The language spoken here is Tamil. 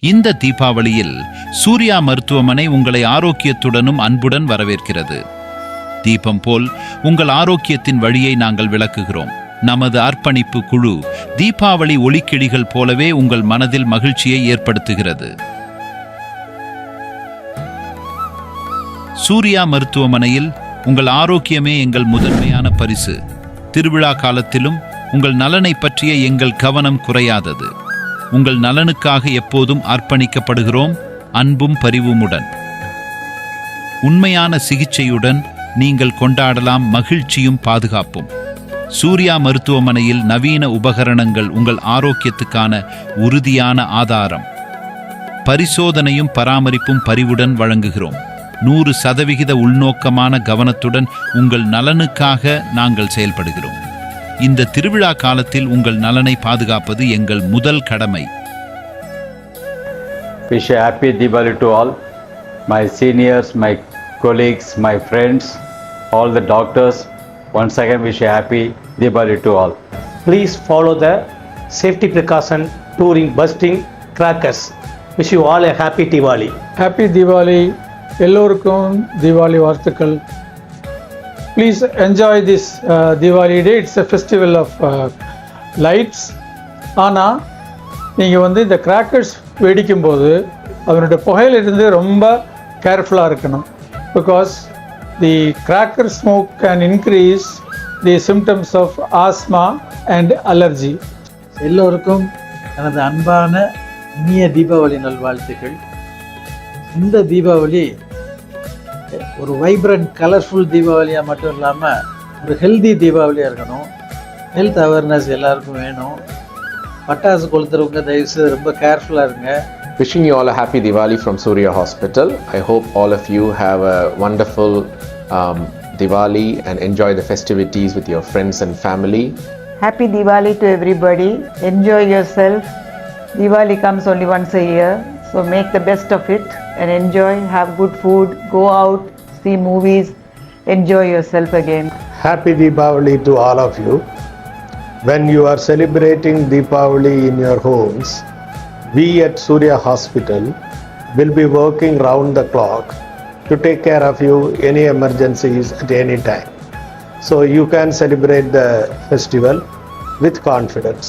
இந்த தீபாவளியில் சூர்யா மருத்துவமனை உங்களை ஆரோக்கியத்துடனும் அன்புடன் வரவேற்கிறது. தீபம் போல் உங்கள் ஆரோக்கியத்தின் வழியை நாங்கள் விளக்குகிறோம். நமது அர்ப்பணிப்பு குழு தீபாவளி ஒளிக்கிழிகள் போலவே உங்கள் மனதில் மகிழ்ச்சியை ஏற்படுத்துகிறது. சூர்யா மருத்துவமனையில் உங்கள் ஆரோக்கியமே எங்கள் முதன்மையான பரிசு. திருவிழா காலத்திலும் உங்கள் நலனை பற்றிய எங்கள் கவனம் குறையாதது. உங்கள் நலனுக்காக எப்போதும் அர்ப்பணிக்கப்படுகிறோம், அன்பும் பரிவுமுடன். உண்மையான சிகிச்சையுடன் நீங்கள் கொண்டாடலாம் மகிழ்ச்சியும் பாதுகாப்பும். சூர்யா மருத்துவமனையில் நவீன உபகரணங்கள் உங்கள் ஆரோக்கியத்துக்கான உறுதியான ஆதாரம். பரிசோதனையும் பராமரிப்பும் பரிவுடன் வழங்குகிறோம். 100% உள்நோக்கமான கவனத்துடன் உங்கள் நலனுக்காக நாங்கள் செயல்படுகிறோம். இந்த திருவிழா காலத்தில் உங்கள் நலனை பாதுகாப்பது எங்கள் முதல் கடமை. Wish a happy Diwali to all, my seniors, my colleagues, my friends, all the doctors. Once again, wish a happy Diwali to all. Please follow the safety precaution during bursting crackers. Wish you all a happy Diwali. Happy Diwali. எல்லோருக்கும் தீபாவளி வாழ்த்துக்கள். Please enjoy this Deepavali day. It's a festival of lights. ஆனால் நீங்கள் இந்த கிராக்கர்ஸ் வெடிக்கும்போது அதனுடைய புகையிலிருந்து ரொம்ப கேர்ஃபுல்லாக இருக்கணும். Because the cracker smoke can increase the symptoms of asthma and allergy. எல்லோருக்கும் எனது அன்பான இனிய தீபாவளி நல்வாழ்த்துக்கள். இந்த தீபாவளி ஒரு வைப்ரண்ட் கலர்ஃபுல் தீபாவளியாக மட்டும் இல்லாமல் ஒரு ஹெல்தி தீபாவளியாக இருக்கணும். ஹெல்த் அவேர்னஸ் எல்லாருக்கும் வேணும். பட்டாசு கொளுத்துறவங்க தயவுசெய்து ரொம்ப கேர்ஃபுல்லாக இருங்க. Wishing you all a happy Diwali from Surya Hospital. I hope all of you have a wonderful Diwali and enjoy the festivities with your friends and family. Happy Diwali to everybody. Enjoy yourself. Diwali comes only once a year. So make the best of it and enjoy, have good food, go out, see movies, enjoy yourself again. Happy Deepavali to all of you. When you are celebrating Deepavali in your homes, we at Surya Hospital will be working round the clock to take care of you any emergencies at any time. So you can celebrate the festival with confidence.